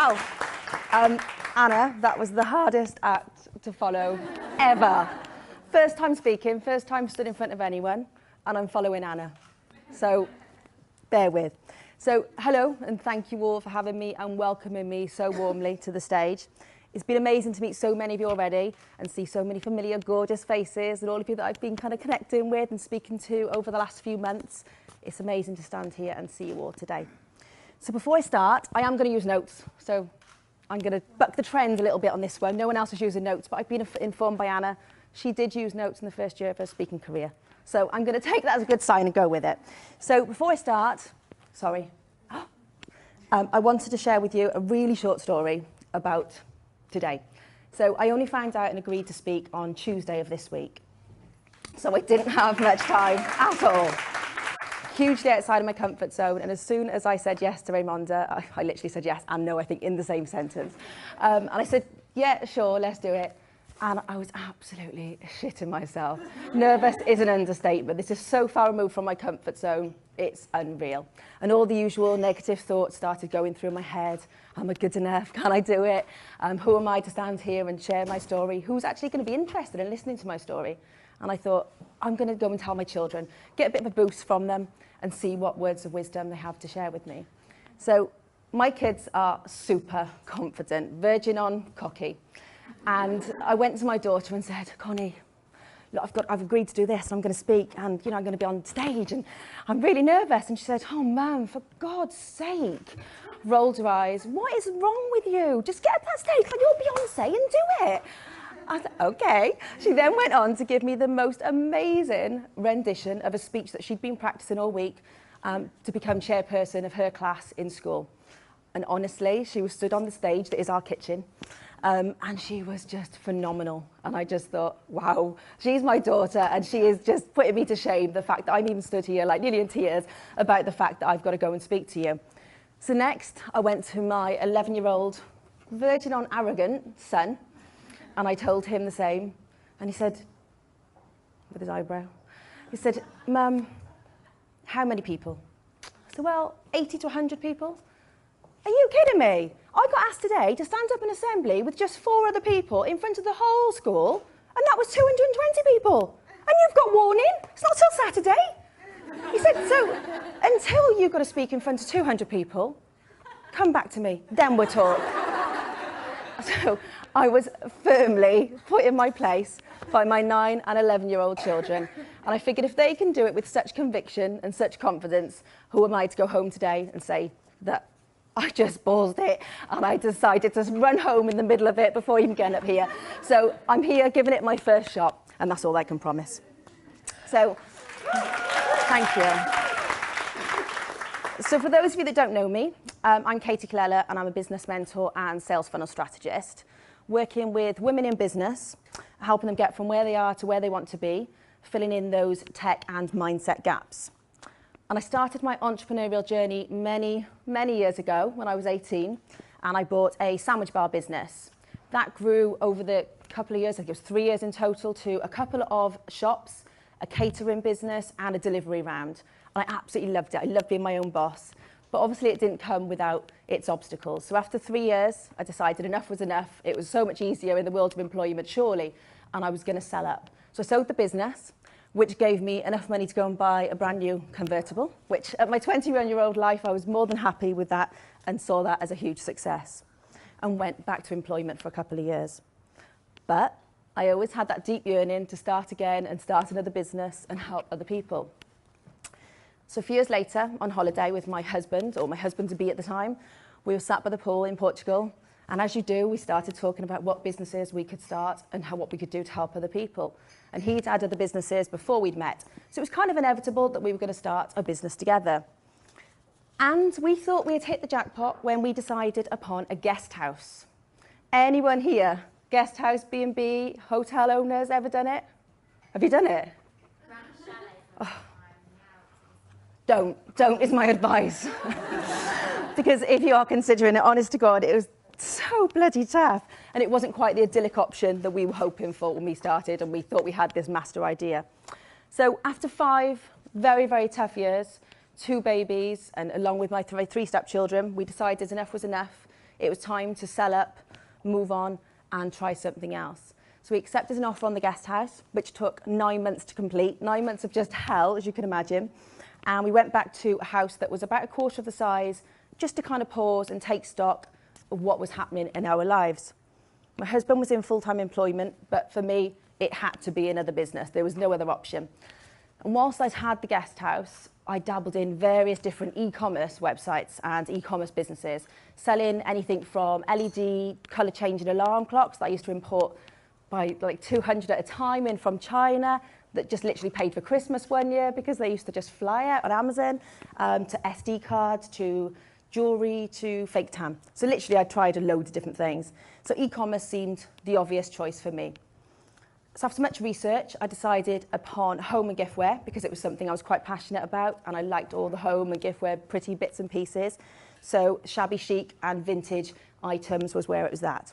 Wow. Anna, that was the hardest act to follow ever. First time speaking, first time stood in front of anyone, and I'm following Anna. So bear with. So hello, and thank you all for having me and welcoming me so warmly to the stage. It's been amazing to meet so many of you already and see so many familiar, gorgeous faces and all of you that I've been kind of connecting with and speaking to over the last few months. It's amazing to stand here and see you all today. So before I start, I am going to use notes. So I'm going to buck the trend a little bit on this one. No one else is using notes, but I've been informed by Anna. She did use notes in the first year of her speaking career. So I'm going to take that as a good sign and go with it. So before I start, I wanted to share with you a really short story about today. So I only found out and agreed to speak on Tuesday of this week. So I didn't have much time at all. Hugely outside of my comfort zone. And as soon as I said yes to Raymonda, I literally said yes and no, I think, in the same sentence. And I said, yeah, sure, let's do it. And I was absolutely shitting myself. Nervous is an understatement. This is so far removed from my comfort zone. It's unreal. And all the usual negative thoughts started going through my head. Am I good enough? Can I do it? Who am I to stand here and share my story? Who's actually going to be interested in listening to my story? And I thought, I'm going to go and tell my children, get a bit of a boost from them and see what words of wisdom they have to share with me. So my kids are super confident, verging on cocky. And I went to my daughter and said, Connie, look, I've agreed to do this, and I'm going to speak, and I'm going to be on stage, and I'm really nervous. And she said, oh, Mum, for God's sake. Rolled her eyes. What is wrong with you? Just get up that stage like you're Beyonce and do it. I said, okay. She then went on to give me the most amazing rendition of a speech that she'd been practicing all week to become chairperson of her class in school. And honestly, she was stood on the stage that is our kitchen. And she was just phenomenal. And I just thought, wow, she's my daughter, and she is just putting me to shame, the fact that I'm even stood here like nearly in tears about the fact that I've got to go and speak to you. So next, I went to my 11-year-old, verging on arrogant son, and I told him the same. And he said, with his eyebrow, he said, Mum, how many people? I said, well, 80 to 100 people. Are you kidding me? I got asked today to stand up in assembly with just 4 other people in front of the whole school, and that was 220 people. And you've got warning. It's not till Saturday. He said, so until you've got to speak in front of 200 people, come back to me, then we'll talk. So I was firmly put in my place by my 9 and 11-year-old children. And I figured if they can do it with such conviction and such confidence, who am I to go home today and say that I just ballsed it and I decided to run home in the middle of it before even getting up here. So I'm here giving it my first shot, and that's all I can promise. So thank you. So for those of you that don't know me, I'm Katie Colella, and I'm a business mentor and sales funnel strategist, working with women in business, helping them get from where they are to where they want to be, filling in those tech and mindset gaps. And I started my entrepreneurial journey many, many years ago when I was 18, and I bought a sandwich bar business. That grew over the couple of years, I think it was 3 years in total, to a couple of shops, a catering business, and a delivery round. And I absolutely loved it. I loved being my own boss. But obviously it didn't come without its obstacles. So after 3 years, I decided enough was enough. It was so much easier in the world of employment, surely, and I was going to sell up. So I sold the business, which gave me enough money to go and buy a brand new convertible, which at my 21-year-old life, I was more than happy with that and saw that as a huge success, and went back to employment for a couple of years. But I always had that deep yearning to start again and start another business and help other people. So a few years later, on holiday with my husband, or my husband-to-be at the time, we were sat by the pool in Portugal. And as you do, we started talking about what businesses we could start and what we could do to help other people. And he'd had other businesses before we'd met. So it was kind of inevitable that we were going to start a business together. And we thought we had hit the jackpot when we decided upon a guest house. Anyone here, guest house, B&B, hotel owners, ever done it? Have you done it? Oh. Don't is my advice. Because if you are considering it, honest to God, it was so bloody tough. And it wasn't quite the idyllic option that we were hoping for when we started, and we thought we had this master idea. So after 5 very, very tough years, 2 babies, and along with my 3 stepchildren, we decided enough was enough. It was time to sell up, move on, and try something else. So we accepted an offer on the guest house, which took 9 months to complete, 9 months of just hell, as you can imagine. And we went back to a house that was about a quarter of the size, just to kind of pause and take stock of what was happening in our lives. My husband was in full-time employment, but for me, it had to be another business. There was no other option. And whilst I'd had the guest house, I dabbled in various different e-commerce websites and e-commerce businesses, selling anything from LED colour changing alarm clocks that I used to import by like 200 at a time in from China, that just literally paid for Christmas one year because they used to just fly out on Amazon, to SD cards, to jewellery, to fake tan. So literally I tried a load of different things. So e-commerce seemed the obvious choice for me. So after much research, I decided upon home and giftware because it was something I was quite passionate about and I liked all the home and giftware pretty bits and pieces. So shabby chic and vintage items was where it was at.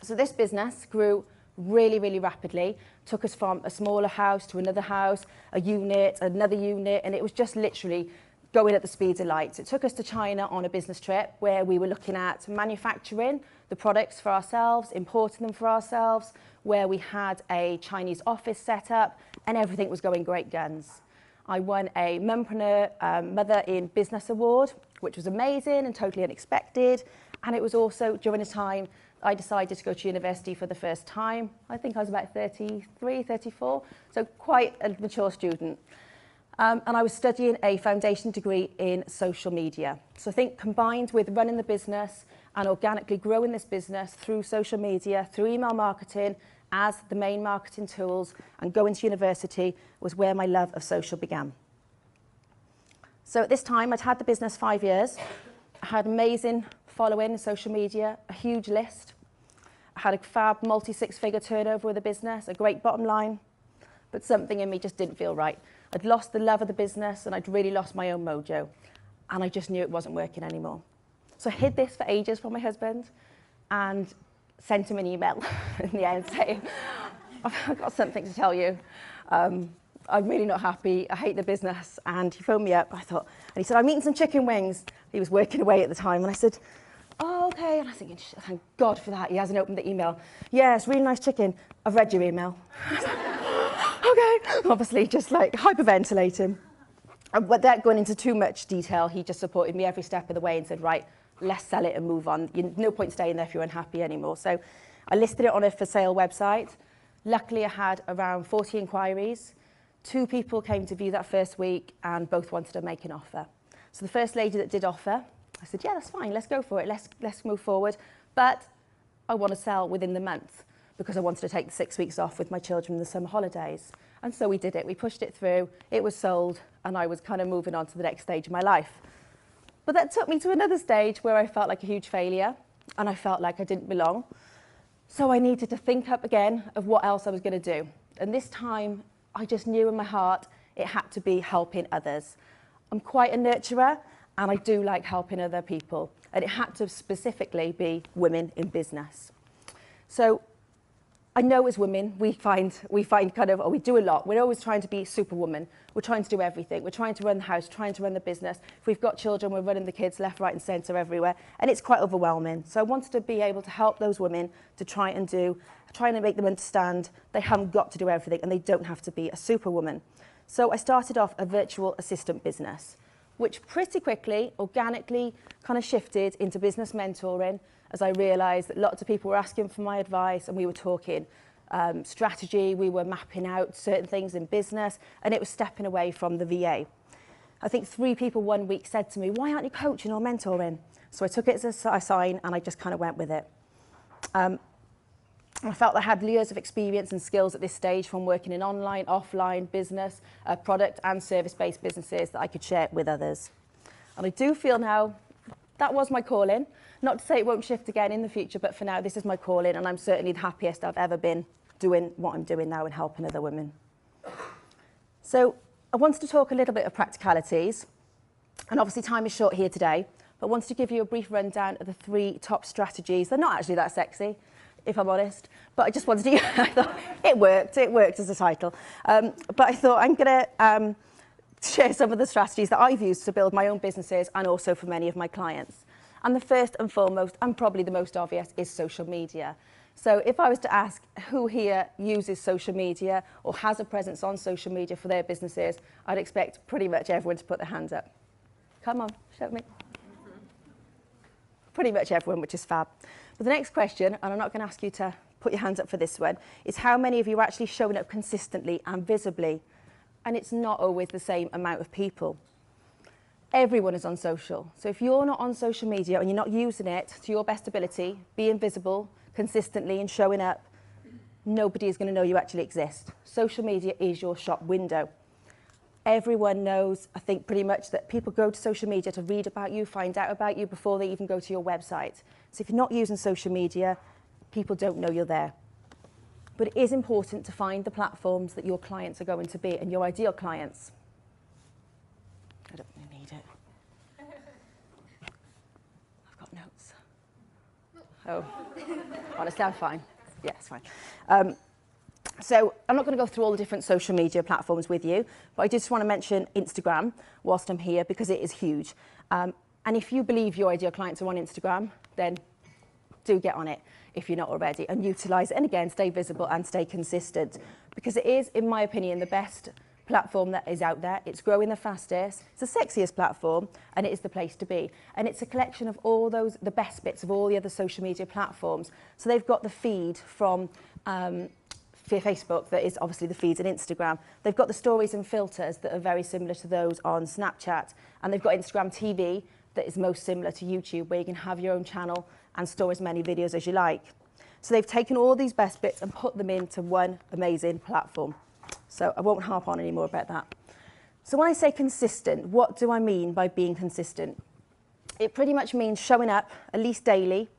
So this business grew really, really rapidly, took us from a smaller house to another house, a unit, another unit, and it was just literally going at the speed of light. It took us to China on a business trip where we were looking at manufacturing the products for ourselves, importing them for ourselves, where we had a Chinese office set up, and everything was going great guns. I won a Mumpreneur Mother in Business Award, which was amazing and totally unexpected, and it was also during a time I decided to go to university for the first time. I think I was about 33, 34, so quite a mature student. And I was studying a foundation degree in social media. So I think combined with running the business and organically growing this business through social media, through email marketing as the main marketing tools, and going to university was where my love of social began. So at this time, I'd had the business 5 years. I had amazing following in social media, a huge list. I had a fab multi-six-figure turnover with the business, a great bottom line, but something in me just didn't feel right. I'd lost the love of the business and I'd really lost my own mojo, and I just knew it wasn't working anymore. So I hid this for ages from my husband and sent him an email in the end saying, I've got something to tell you. I'm really not happy. I hate the business. And he phoned me up. And he said, I'm eating some chicken wings. He was working away at the time. And I said, oh, okay. And I was thinking, thank God for that. He hasn't opened the email. Yeah, it's really nice chicken. I've read your email. Okay. Obviously, just like hyperventilating. And without going into too much detail, he just supported me every step of the way and said, right, let's sell it and move on. No point staying there if you're unhappy anymore. So I listed it on a for sale website. Luckily, I had around 40 inquiries. 2 people came to view that first week and both wanted to make an offer. So the first lady that did offer, I said, yeah, that's fine, let's go for it, let's move forward. But I want to sell within the month because I wanted to take the 6 weeks off with my children in the summer holidays. And so we did it, we pushed it through, it was sold, and I was kind of moving on to the next stage of my life. But that took me to another stage where I felt like a huge failure and I felt like I didn't belong. So I needed to think up again of what else I was going to do. And this time, I just knew in my heart it had to be helping others. I'm quite a nurturer and I do like helping other people. And it had to specifically be women in business. So I know as women, we find kind of, or we do a lot. We're always trying to be superwoman. We're trying to do everything. We're trying to run the house, trying to run the business. If we've got children, we're running the kids left, right and centre everywhere. And it's quite overwhelming. So I wanted to be able to help those women to trying to make them understand they haven't got to do everything and they don't have to be a superwoman. So I started off a virtual assistant business, which pretty quickly, organically kind of shifted into business mentoring as I realised that lots of people were asking for my advice and we were talking strategy, we were mapping out certain things in business, and it was stepping away from the VA. I think 3 people one week said to me, why aren't you coaching or mentoring? So I took it as a sign and I just kind of went with it. I felt I had years of experience and skills at this stage from working in online, offline business, product and service-based businesses that I could share with others. And I do feel now that was my calling. Not to say it won't shift again in the future, but for now, this is my calling, and I'm certainly the happiest I've ever been doing what I'm doing now and helping other women. So I wanted to talk a little bit of practicalities, and obviously time is short here today, but I wanted to give you a brief rundown of the 3 top strategies. They're not actually that sexy, if I'm honest, but I just wanted to, I thought it worked as a title. But I thought I'm going to share some of the strategies that I've used to build my own businesses and also for many of my clients. And the first and foremost, and probably the most obvious, is social media. So if I was to ask who here uses social media or has a presence on social media for their businesses, I'd expect pretty much everyone to put their hands up. Come on, show me. Pretty much everyone, which is fab. But the next question, and I'm not going to ask you to put your hands up for this one, is how many of you are actually showing up consistently and visibly? And it's not always the same amount of people. Everyone is on social. So if you're not on social media and you're not using it to your best ability, being visible consistently and showing up, nobody is going to know you actually exist. Social media is your shop window. Everyone knows, I think, pretty much that people go to social media to read about you, find out about you before they even go to your website. So if you're not using social media, people don't know you're there. But it is important to find the platforms that your clients are going to be and your ideal clients. I don't really need it. I've got notes. Oh, honestly, I'm fine. Yeah, it's fine. So I'm not going to go through all the different social media platforms with you, but I just want to mention Instagram whilst I'm here because it is huge. And if you believe your ideal clients are on Instagram, then do get on it if you're not already and utilise it. And again, stay visible and stay consistent because it is, in my opinion, the best platform that is out there. It's growing the fastest, it's the sexiest platform, and it is the place to be. And it's a collection of all those, the best bits of all the other social media platforms. So they've got the feed from Facebook, that is obviously the feeds on Instagram. They've got the stories and filters that are very similar to those on Snapchat. And they've got Instagram TV that is most similar to YouTube, where you can have your own channel and store as many videos as you like. So they've taken all these best bits and put them into one amazing platform. So I won't harp on any more about that. So when I say consistent, what do I mean by being consistent? It pretty much means showing up at least daily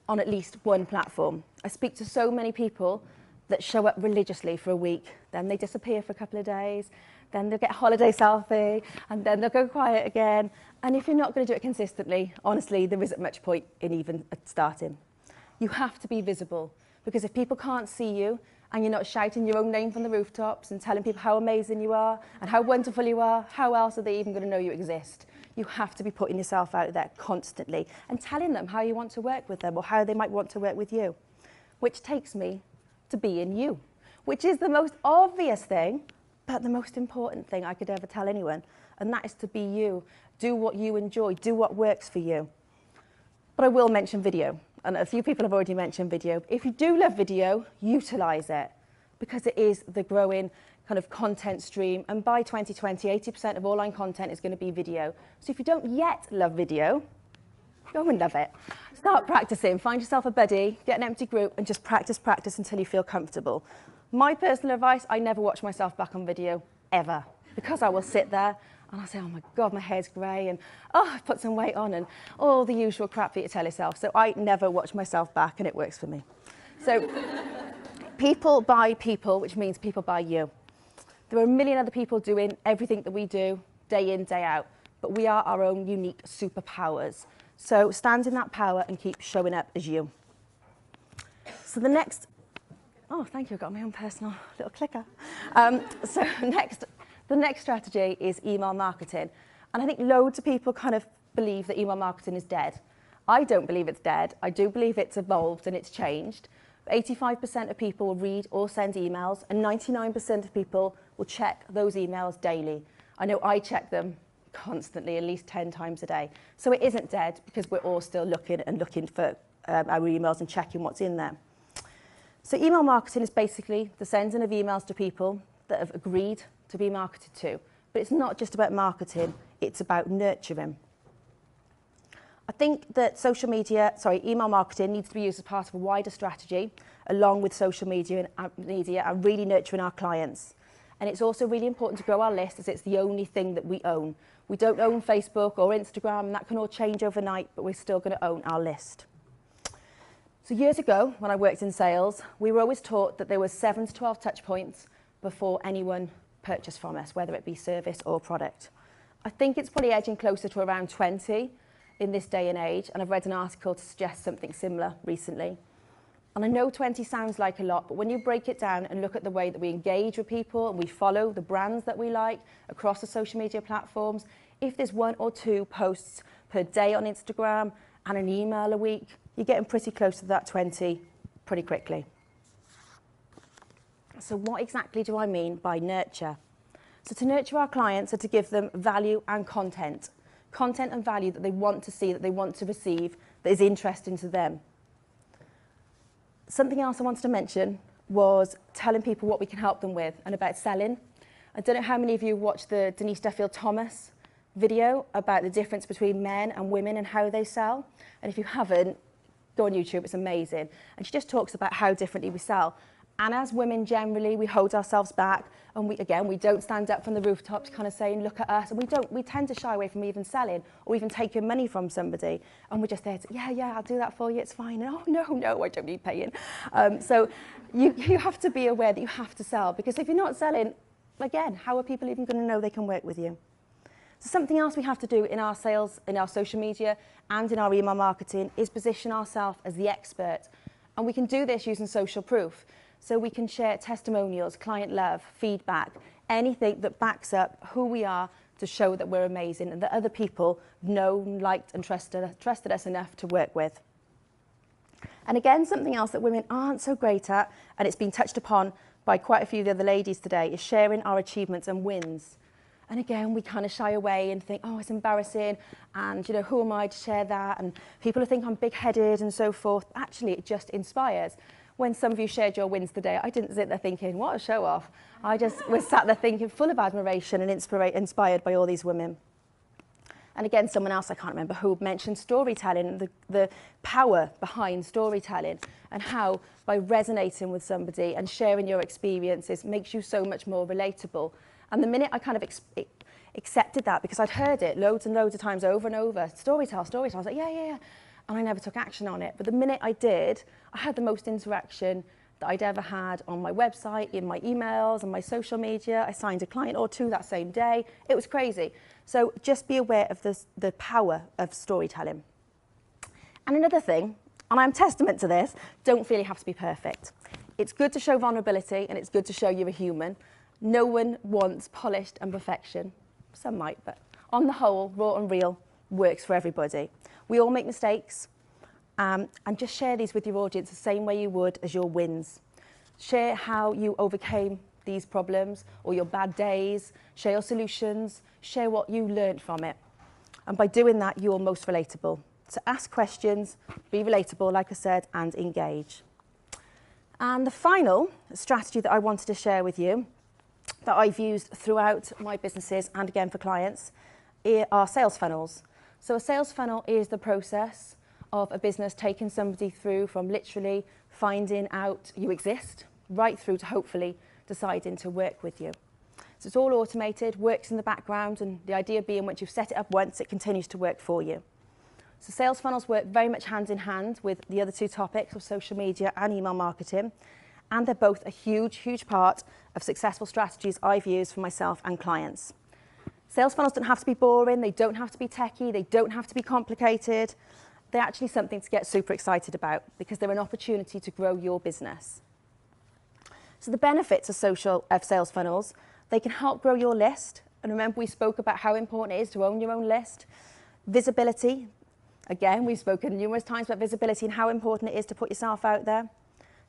on at least one platform. I speak to so many people that show up religiously for a week, then they disappear for a couple of days, then they'll get a holiday selfie, and then they'll go quiet again. And if you're not going to do it consistently, honestly, there isn't much point in even starting. You have to be visible, because if people can't see you and you're not shouting your own name from the rooftops and telling people how amazing you are and how wonderful you are, how else are they even going to know you exist? You have to be putting yourself out there constantly and telling them how you want to work with them or how they might want to work with you. Which takes me to being you, which is the most obvious thing, but the most important thing I could ever tell anyone, and that is to be you. Do what you enjoy, do what works for you. But I will mention video, and a few people have already mentioned video. If you do love video, utilise it, because it is the growing kind of content stream, and by 2020, 80% of online content is going to be video. So if you don't yet love video, go and love it. Start practicing, find yourself a buddy, get an empty group and just practice until you feel comfortable. My personal advice, I never watch myself back on video, ever. Because I will sit there and I'll say, oh my God, my hair's grey and oh, I've put some weight on and all the usual crap that you tell yourself. So I never watch myself back and it works for me. So people buy people, which means people buy you. There are a million other people doing everything that we do day in, day out, but we are our own unique superpowers. So stand in that power and keep showing up as you. So the next, oh, thank you, I've got my own personal little clicker. So the next strategy is email marketing. And I think loads of people kind of believe that email marketing is dead. I don't believe it's dead. I do believe it's evolved and it's changed. 85% of people will read or send emails, and 99% of people will check those emails daily. I know I check them constantly, at least 10 times a day. So it isn't dead because we're all still looking for our emails and checking what's in there. So email marketing is basically the sending of emails to people that have agreed to be marketed to. But it's not just about marketing, it's about nurturing. I think that email marketing needs to be used as part of a wider strategy along with social media and really nurturing our clients. And it's also really important to grow our list as it's the only thing that we own. We don't own Facebook or Instagram, and that can all change overnight, but we're still going to own our list. So years ago, when I worked in sales, we were always taught that there were 7 to 12 touch points before anyone purchased from us, whether it be service or product. I think it's probably edging closer to around 20 in this day and age, and I've read an article to suggest something similar recently. And I know 20 sounds like a lot, but when you break it down and look at the way that we engage with people and we follow the brands that we like across the social media platforms, if there's 1 or 2 posts per day on Instagram and an email a week, you're getting pretty close to that 20 pretty quickly. So what exactly do I mean by nurture? So to nurture our clients are to give them value and content and value that they want to see, that they want to receive, that is interesting to them. Something else I wanted to mention was telling people what we can help them with and about selling. I don't know how many of you watched the Denise Duffield-Thomas video about the difference between men and women and how they sell. And if you haven't, go on YouTube, it's amazing. And she just talks about how differently we sell. And as women generally, we hold ourselves back, and we don't stand up from the rooftops kind of saying, look at us, and we tend to shy away from even selling or even taking money from somebody, and we're just there to, yeah, I'll do that for you, it's fine, and, oh, no, I don't need paying. So you have to be aware that you have to sell, because if you're not selling, again, how are people even going to know they can work with you? So something else we have to do in our sales, in our social media, and in our email marketing is position ourselves as the expert, and we can do this using social proof. So we can share testimonials, client love, feedback, anything that backs up who we are to show that we're amazing and that other people know, liked and trusted us enough to work with. And again, something else that women aren't so great at, and it's been touched upon by quite a few of the other ladies today, is sharing our achievements and wins. And again, we kind of shy away and think, oh, it's embarrassing, and who am I to share that? And people will think I'm big-headed and so forth. Actually, it just inspires. When some of you shared your wins today, I didn't sit there thinking, what a show-off. I just was sat there thinking, full of admiration and inspired by all these women. And again, someone else, I can't remember who, mentioned storytelling, the power behind storytelling, and how by resonating with somebody and sharing your experiences makes you so much more relatable. And the minute I kind of accepted that, because I'd heard it loads and loads of times over and over, storytell, I was like, yeah. And I never took action on it. But the minute I did, I had the most interaction that I'd ever had on my website, in my emails, on my social media. I signed a client or two that same day. It was crazy. So just be aware of the power of storytelling. And another thing, and I'm testament to this, don't feel you have to be perfect. It's good to show vulnerability, and it's good to show you're a human. No one wants polished and perfection. Some might, but on the whole, raw and real works for everybody. We all make mistakes, and just share these with your audience the same way you would as your wins. Share how you overcame these problems or your bad days, share your solutions, share what you learned from it. And by doing that, you're most relatable. So ask questions, be relatable, like I said, and engage. And the final strategy that I wanted to share with you that I've used throughout my businesses and again for clients are sales funnels. So a sales funnel is the process of a business taking somebody through from literally finding out you exist right through to hopefully deciding to work with you. So it's all automated, works in the background, and the idea being once you've set it up once, it continues to work for you. So sales funnels work very much hand in hand with the other two topics of social media and email marketing, and they're both a huge, huge part of successful strategies I've used for myself and clients. Sales funnels don't have to be boring, they don't have to be techie, they don't have to be complicated. They're actually something to get super excited about because they're an opportunity to grow your business. So the benefits of sales funnels, they can help grow your list. And remember, we spoke about how important it is to own your own list. Visibility, again, we've spoken numerous times about visibility and how important it is to put yourself out there.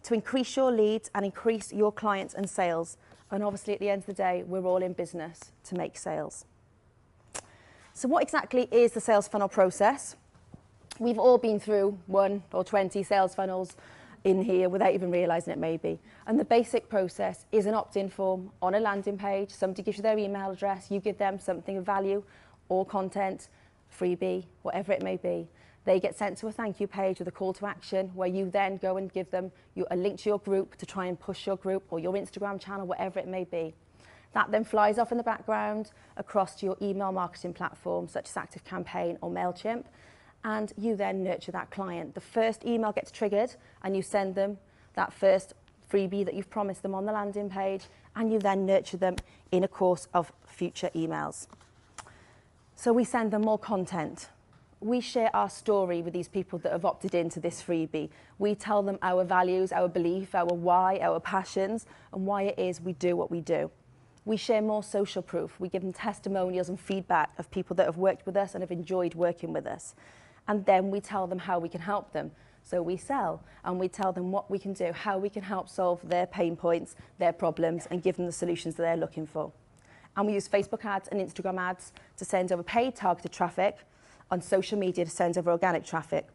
To increase your leads and increase your clients and sales. And obviously, at the end of the day, we're all in business to make sales. So what exactly is the sales funnel process? We've all been through 1 or 20 sales funnels in here without even realising it maybe. And the basic process is an opt-in form on a landing page. Somebody gives you their email address, you give them something of value or content, freebie, whatever it may be. They get sent to a thank you page with a call to action where you then go and give them a link to your group to try and push your group or your Instagram channel, whatever it may be. That then flies off in the background across to your email marketing platform such as ActiveCampaign or MailChimp, and you then nurture that client. The first email gets triggered and you send them that first freebie that you've promised them on the landing page, and you then nurture them in a course of future emails. So we send them more content. We share our story with these people that have opted into this freebie. We tell them our values, our belief, our why, our passions, and why it is we do what we do. We share more social proof. We give them testimonials and feedback of people that have worked with us and have enjoyed working with us. And then we tell them how we can help them. So we sell and we tell them what we can do, how we can help solve their pain points, their problems, and give them the solutions that they're looking for. And we use Facebook ads and Instagram ads to send over paid targeted traffic, on social media to send over organic traffic.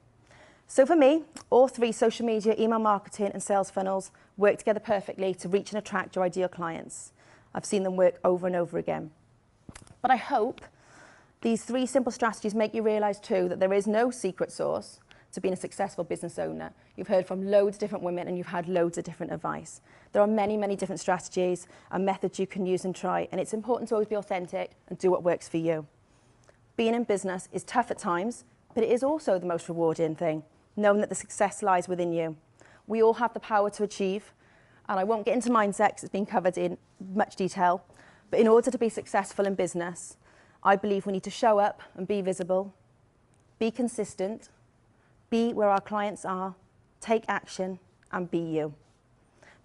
So for me, all three, social media, email marketing and sales funnels, work together perfectly to reach and attract your ideal clients. I've seen them work over and over again. But I hope these three simple strategies make you realise too that there is no secret sauce to being a successful business owner. You've heard from loads of different women and you've had loads of different advice. There are many, many different strategies and methods you can use and try, and it's important to always be authentic and do what works for you. Being in business is tough at times, but it is also the most rewarding thing, knowing that the success lies within you. We all have the power to achieve, and I won't get into mindset because it's been covered in much detail, but in order to be successful in business, I believe we need to show up and be visible, be consistent, be where our clients are, take action, and be you.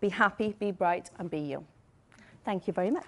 Be happy, be bright, and be you. Thank you very much.